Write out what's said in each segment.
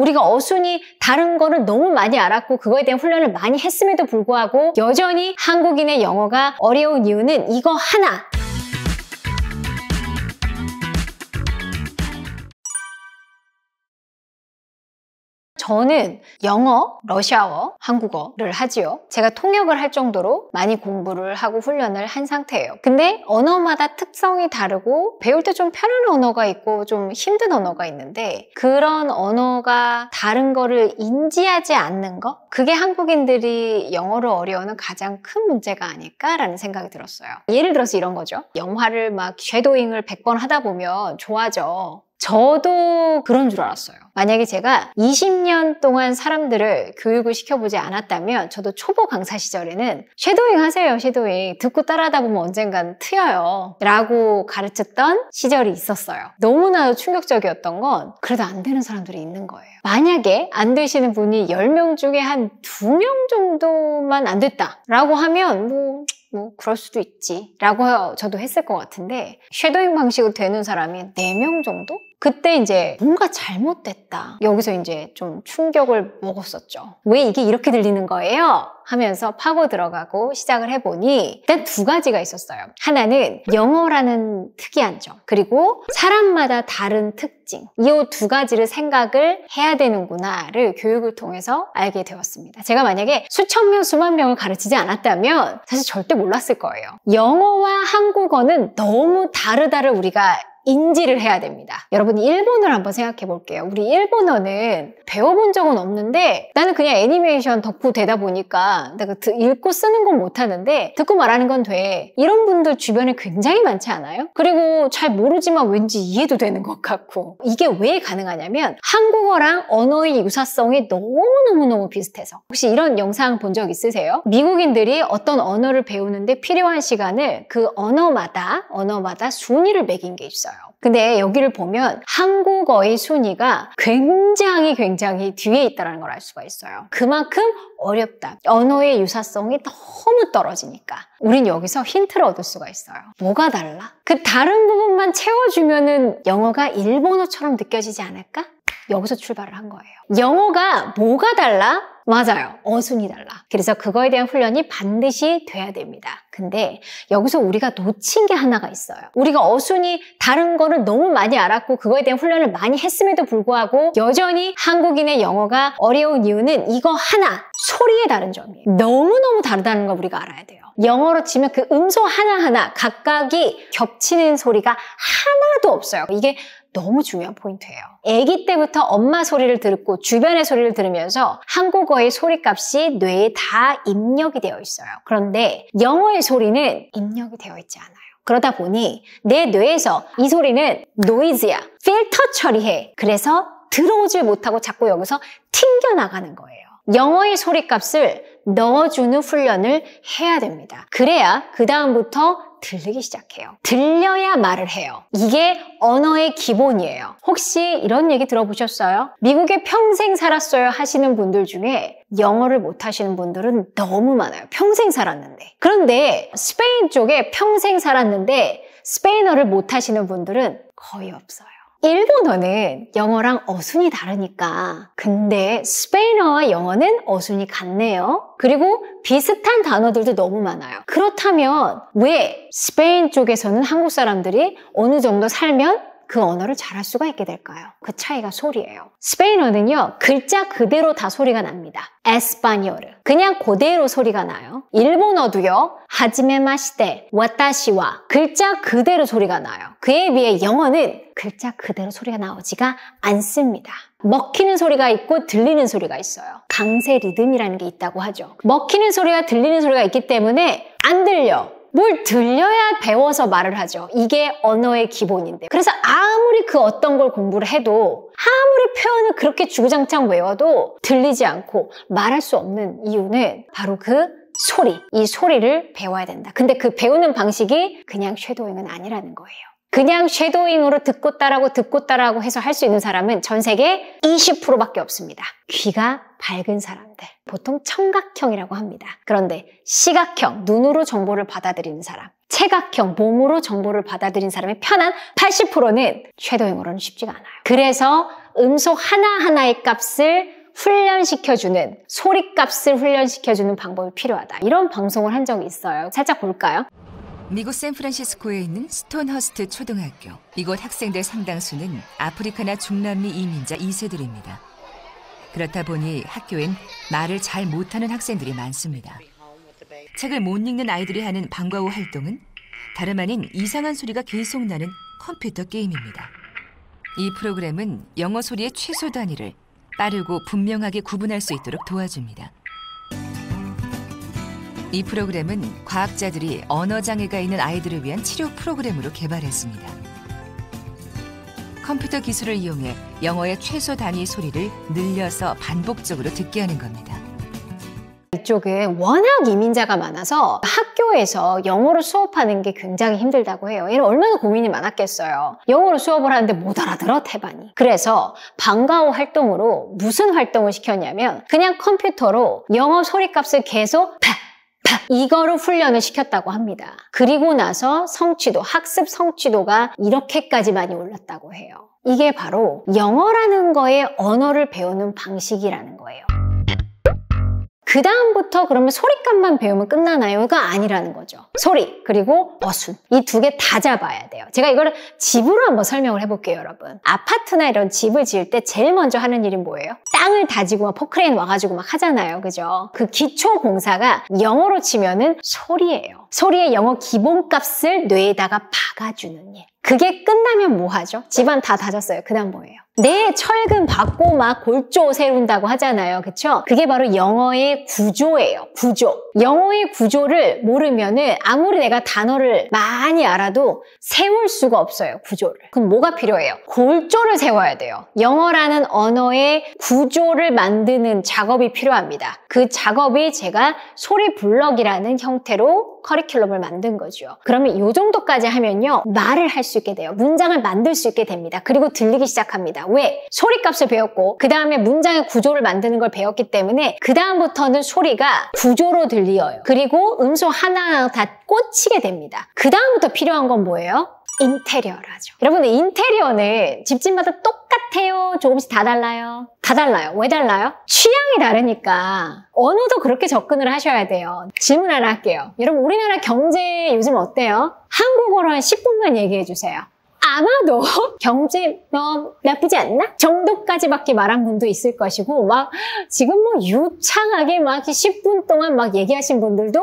우리가 어순이 다른 거를 너무 많이 알았고 그거에 대한 훈련을 많이 했음에도 불구하고 여전히 한국인의 영어가 어려운 이유는 이거 하나. 저는 영어, 러시아어, 한국어를 하지요. 제가 통역을 할 정도로 많이 공부를 하고 훈련을 한 상태예요. 근데 언어마다 특성이 다르고 배울 때 좀 편한 언어가 있고 좀 힘든 언어가 있는데 그런 언어가 다른 거를 인지하지 않는 거? 그게 한국인들이 영어를 어려워하는 가장 큰 문제가 아닐까라는 생각이 들었어요. 예를 들어서 이런 거죠. 영화를 막 쉐도잉을 100번 하다 보면 좋아져. 저도 그런 줄 알았어요. 만약에 제가 20년 동안 사람들을 교육을 시켜보지 않았다면 저도 초보 강사 시절에는 쉐도잉 하세요, 쉐도잉. 듣고 따라하다 보면 언젠간 트여요. 라고 가르쳤던 시절이 있었어요. 너무나도 충격적이었던 건 그래도 안 되는 사람들이 있는 거예요. 만약에 안 되시는 분이 10명 중에 한 2명 정도만 안 됐다 라고 하면 뭐 그럴 수도 있지 라고 저도 했을 것 같은데 쉐도잉 방식으로 되는 사람이 4명 정도? 그때 이제 뭔가 잘못됐다. 여기서 이제 좀 충격을 먹었었죠. 왜 이게 이렇게 들리는 거예요? 하면서 파고 들어가고 시작을 해보니 일단 2가지가 있었어요. 하나는 영어라는 특이한 점, 그리고 사람마다 다른 특징. 이 2가지를 생각을 해야 되는구나를 교육을 통해서 알게 되었습니다. 제가 만약에 수천 명, 수만 명을 가르치지 않았다면 사실 절대 몰랐을 거예요. 영어와 한국어는 너무 다르다를 우리가 인지를 해야 됩니다. 여러분 일본어를 한번 생각해 볼게요. 우리 일본어는 배워본 적은 없는데 나는 그냥 애니메이션 덕후 되다 보니까 내가 읽고 쓰는 건 못하는데 듣고 말하는 건 돼. 이런 분들 주변에 굉장히 많지 않아요? 그리고 잘 모르지만 왠지 이해도 되는 것 같고. 이게 왜 가능하냐면 한국어랑 언어의 유사성이 너무너무 비슷해서. 혹시 이런 영상 본 적 있으세요? 미국인들이 어떤 언어를 배우는데 필요한 시간을 그 언어마다 순위를 매긴 게 있어요. 근데 여기를 보면 한국어의 순위가 굉장히 뒤에 있다는 걸 알 수가 있어요. 그만큼 어렵다. 언어의 유사성이 너무 떨어지니까. 우린 여기서 힌트를 얻을 수가 있어요. 뭐가 달라? 그 다른 부분만 채워주면은 영어가 일본어처럼 느껴지지 않을까? 여기서 출발을 한 거예요. 영어가 뭐가 달라? 맞아요. 어순이 달라. 그래서 그거에 대한 훈련이 반드시 돼야 됩니다. 근데 여기서 우리가 놓친 게 하나가 있어요. 우리가 어순이 다른 거를 너무 많이 알았고 그거에 대한 훈련을 많이 했음에도 불구하고 여전히 한국인의 영어가 어려운 이유는 이거 하나, 소리에 다른 점이에요. 너무너무 다르다는 걸 우리가 알아야 돼요. 영어로 치면 그 음소 하나하나 각각이 겹치는 소리가 하나도 없어요. 이게 너무 중요한 포인트예요. 아기 때부터 엄마 소리를 듣고 주변의 소리를 들으면서 한국어의 소리값이 뇌에 다 입력이 되어 있어요. 그런데 영어의 소리는 입력이 되어 있지 않아요. 그러다 보니 내 뇌에서 이 소리는 노이즈야, 필터 처리해. 그래서 들어오질 못하고 자꾸 여기서 튕겨나가는 거예요. 영어의 소리값을 넣어주는 훈련을 해야 됩니다. 그래야 그 다음부터 들리기 시작해요. 들려야 말을 해요. 이게 언어의 기본이에요. 혹시 이런 얘기 들어보셨어요? 미국에 평생 살았어요 하시는 분들 중에 영어를 못 하시는 분들은 너무 많아요. 평생 살았는데. 그런데 스페인 쪽에 평생 살았는데 스페인어를 못 하시는 분들은 거의 없어요. 일본어는 영어랑 어순이 다르니까. 근데 스페인어와 영어는 어순이 같네요. 그리고 비슷한 단어들도 너무 많아요. 그렇다면 왜 스페인 쪽에서는 한국 사람들이 어느 정도 살면 그 언어를 잘할 수가 있게 될까요? 그 차이가 소리예요. 스페인어는요, 글자 그대로 다 소리가 납니다. 에스파뇰. 그냥 그대로 소리가 나요. 일본어도요, 하지메 마시테, 와타시와 글자 그대로 소리가 나요. 그에 비해 영어는 글자 그대로 소리가 나오지가 않습니다. 먹히는 소리가 있고 들리는 소리가 있어요. 강세 리듬이라는 게 있다고 하죠. 먹히는 소리와 들리는 소리가 있기 때문에 안 들려. 뭘 들려야 배워서 말을 하죠. 이게 언어의 기본인데. 그래서 아무리 그 어떤 걸 공부를 해도 아무리 표현을 그렇게 주구장창 외워도 들리지 않고 말할 수 없는 이유는 바로 그 소리, 이 소리를 배워야 된다. 근데 그 배우는 방식이 그냥 쉐도잉은 아니라는 거예요. 그냥 쉐도잉으로 듣고 따라하고 해서 할 수 있는 사람은 전 세계 20%밖에 없습니다. 귀가 밝은 사람들. 보통 청각형이라고 합니다. 그런데 시각형, 눈으로 정보를 받아들이는 사람. 체각형 몸으로 정보를 받아들인 사람의 편한 80%는 섀도우 영어로는 쉽지가 않아요. 그래서 음속 하나하나의 값을 훈련시켜주는, 소리값을 훈련시켜주는 방법이 필요하다. 이런 방송을 한 적이 있어요. 살짝 볼까요? 미국 샌프란시스코에 있는 스톤허스트 초등학교. 이곳 학생들 상당수는 아프리카나 중남미 이민자 2세들입니다. 그렇다 보니 학교엔 말을 잘 못하는 학생들이 많습니다. 책을 못 읽는 아이들이 하는 방과 후 활동은 다름 아닌 이상한 소리가 계속 나는 컴퓨터 게임입니다. 이 프로그램은 영어 소리의 최소 단위를 빠르고 분명하게 구분할 수 있도록 도와줍니다. 이 프로그램은 과학자들이 언어장애가 있는 아이들을 위한 치료 프로그램으로 개발했습니다. 컴퓨터 기술을 이용해 영어의 최소 단위 소리를 늘려서 반복적으로 듣게 하는 겁니다. 이쪽은 워낙 이민자가 많아서 학교에서 영어로 수업하는 게 굉장히 힘들다고 해요. 얘는 얼마나 고민이 많았겠어요. 영어로 수업을 하는데 못 알아들어, 태반이. 그래서 방과 후 활동으로 무슨 활동을 시켰냐면 그냥 컴퓨터로 영어 소리값을 계속 이거로 훈련을 시켰다고 합니다. 그리고 나서 성취도, 학습 성취도가 이렇게까지 많이 올랐다고 해요. 이게 바로 영어라는 거에 언어를 배우는 방식이라는 거예요. 그 다음부터 그러면 소리값만 배우면 끝나나요? 이거 아니라는 거죠. 소리 그리고 어순 이 두 개 다 잡아야 돼요. 제가 이거를 집으로 한번 설명을 해볼게요, 여러분. 아파트나 이런 집을 지을 때 제일 먼저 하는 일이 뭐예요? 땅을 다지고 막 포크레인 와가지고 막 하잖아요, 그죠? 그 기초 공사가 영어로 치면은 소리예요. 소리의 영어 기본값을 뇌에다가 박아주는 일. 그게 끝나면 뭐 하죠? 집안 다 다졌어요. 그 다음 뭐예요? 네, 철근 받고 막 골조 세운다고 하잖아요. 그쵸? 그게 바로 영어의 구조예요. 구조. 영어의 구조를 모르면은 아무리 내가 단어를 많이 알아도 세울 수가 없어요. 구조를. 그럼 뭐가 필요해요? 골조를 세워야 돼요. 영어라는 언어의 구조를 만드는 작업이 필요합니다. 그 작업이 제가 소리 블럭이라는 형태로 커리큘럼을 만든 거죠. 그러면 이 정도까지 하면요, 말을 할 수 있게 돼요. 문장을 만들 수 있게 됩니다. 그리고 들리기 시작합니다. 왜? 소리값을 배웠고 그 다음에 문장의 구조를 만드는 걸 배웠기 때문에 그 다음부터는 소리가 구조로 들려요. 그리고 음소 하나하나 다 꽂히게 됩니다. 그 다음부터 필요한 건 뭐예요? 인테리어라죠. 여러분들, 인테리어는 집집마다 똑같아요? 조금씩 다 달라요? 다 달라요. 왜 달라요? 취향이 다르니까 언어도 그렇게 접근을 하셔야 돼요. 질문 하나 할게요. 여러분, 우리나라 경제 요즘 어때요? 한국어로 한 10분만 얘기해 주세요. 아마도 경제 나쁘지 않나? 정도까지밖에 말한 분도 있을 것이고, 막 지금 뭐 유창하게 막 10분 동안 막 얘기하신 분들도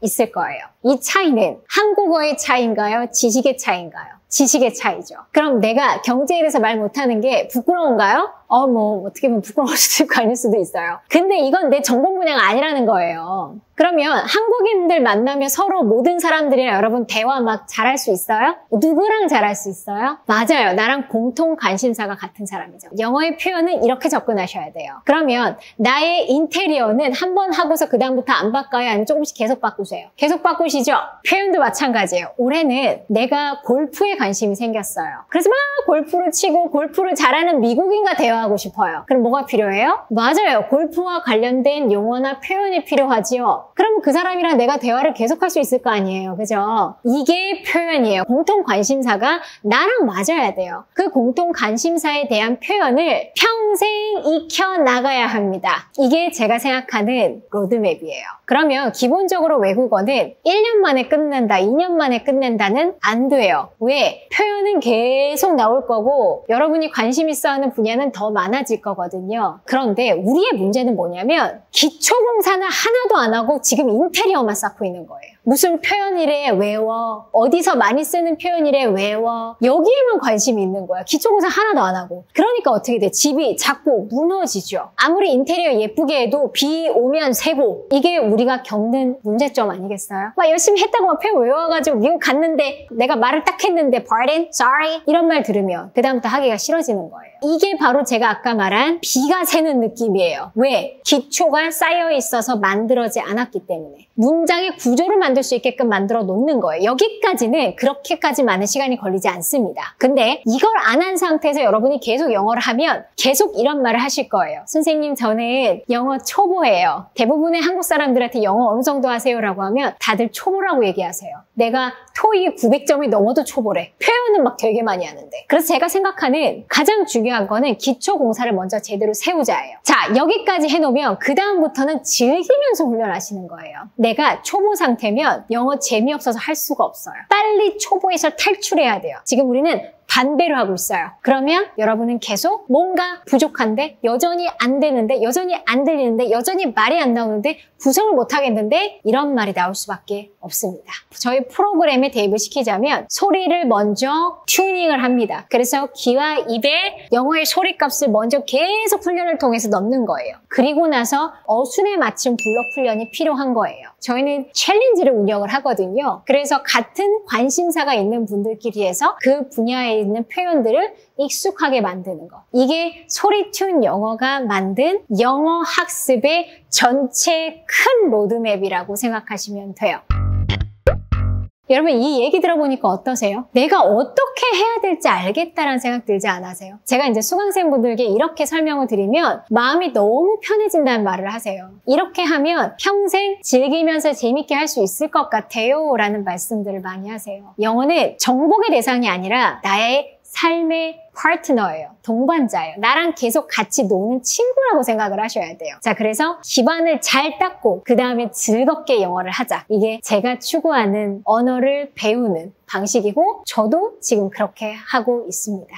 있을 거예요. 이 차이는 한국어의 차이인가요? 지식의 차이인가요? 지식의 차이죠. 그럼 내가 경제에 대해서 말 못하는 게 부끄러운가요? 뭐 어떻게 보면 부끄러울 수도 있고 아닐 수도 있어요. 근데 이건 내 전공 분야가 아니라는 거예요. 그러면 한국인들 만나면 서로 모든 사람들이랑 여러분 대화 막 잘할 수 있어요? 누구랑 잘할 수 있어요? 맞아요. 나랑 공통 관심사가 같은 사람이죠. 영어의 표현은 이렇게 접근하셔야 돼요. 그러면 나의 인테리어는 한 번 하고서 그 다음부터 안 바꿔요? 아니면 조금씩 계속 바꾸세요? 계속 바꾸시죠? 표현도 마찬가지예요. 올해는 내가 골프에 관심이 생겼어요. 그래서 막 골프를 치고 골프를 잘하는 미국인과 대화하고 싶어요. 그럼 뭐가 필요해요? 맞아요. 골프와 관련된 용어나 표현이 필요하지요. 그럼 그 사람이랑 내가 대화를 계속할 수 있을 거 아니에요. 그죠? 이게 표현이에요. 공통 관심사가 나랑 맞아야 돼요. 그 공통 관심사에 대한 표현을 평생 익혀나가야 합니다. 이게 제가 생각하는 로드맵이에요. 그러면 기본적으로 외국어는 1년 만에 끝낸다, 2년 만에 끝낸다는 안 돼요. 왜? 표현은 계속 나올 거고 여러분이 관심 있어 하는 분야는 더 많아질 거거든요. 그런데 우리의 문제는 뭐냐면 기초공사는 하나도 안 하고 지금 인테리어만 쌓고 있는 거예요. 무슨 표현이래 외워, 어디서 많이 쓰는 표현이래 외워, 여기에만 관심이 있는 거야. 기초공사 하나도 안 하고. 그러니까 어떻게 돼? 집이 자꾸 무너지죠. 아무리 인테리어 예쁘게 해도 비 오면 새고. 이게 우리가 겪는 문제점 아니겠어요? 막 열심히 했다고 막 표현 외워가지고 미국 갔는데 내가 말을 딱 했는데 pardon, sorry 이런 말 들으면 그 다음부터 하기가 싫어지는 거예요. 이게 바로 제가 아까 말한 비가 새는 느낌이에요. 왜? 기초가 쌓여 있어서 만들어지지 않았기 때문에. 문장의 구조를 만들 수 있게끔 만들어 놓는 거예요. 여기까지는 그렇게까지 많은 시간이 걸리지 않습니다. 근데 이걸 안 한 상태에서 여러분이 계속 영어를 하면 계속 이런 말을 하실 거예요. 선생님, 저는 영어 초보예요. 대부분의 한국 사람들한테 영어 어느 정도 하세요라고 하면 다들 초보라고 얘기하세요. 내가 토익 900점이 넘어도 초보래. 표현은 막 되게 많이 하는데. 그래서 제가 생각하는 가장 중요한 거는 기초 공사를 먼저 제대로 세우자예요. 자, 여기까지 해놓으면 그 다음부터는 즐기면서 훈련하시는 거예요. 내가 초보 상태면 영어 재미없어서 할 수가 없어요. 빨리 초보에서 탈출해야 돼요. 지금 우리는 반대로 하고 있어요. 그러면 여러분은 계속 뭔가 부족한데, 여전히 안 되는데, 여전히 안 들리는데, 여전히 말이 안 나오는데, 구성을 못 하겠는데 이런 말이 나올 수밖에 없습니다. 저희 프로그램에 대입을 시키자면 소리를 먼저 튜닝을 합니다. 그래서 귀와 입에 영어의 소리값을 먼저 계속 훈련을 통해서 넣는 거예요. 그리고 나서 어순에 맞춘 블록 훈련이 필요한 거예요. 저희는 챌린지를 운영을 하거든요. 그래서 같은 관심사가 있는 분들끼리 해서 그 분야에 있는 표현들을 익숙하게 만드는 거. 이게 소리튠 영어가 만든 영어 학습의 전체 큰 로드맵이라고 생각하시면 돼요. 여러분, 이 얘기 들어보니까 어떠세요? 내가 어떻게 해야 될지 알겠다라는 생각 들지 않으세요? 제가 이제 수강생분들께 이렇게 설명을 드리면 마음이 너무 편해진다는 말을 하세요. 이렇게 하면 평생 즐기면서 재밌게 할 수 있을 것 같아요 라는 말씀들을 많이 하세요. 영어는 정복의 대상이 아니라 나의 삶의 파트너예요. 동반자예요. 나랑 계속 같이 노는 친구라고 생각을 하셔야 돼요. 자, 그래서 기반을 잘 닦고 그 다음에 즐겁게 영어를 하자. 이게 제가 추구하는 언어를 배우는 방식이고 저도 지금 그렇게 하고 있습니다.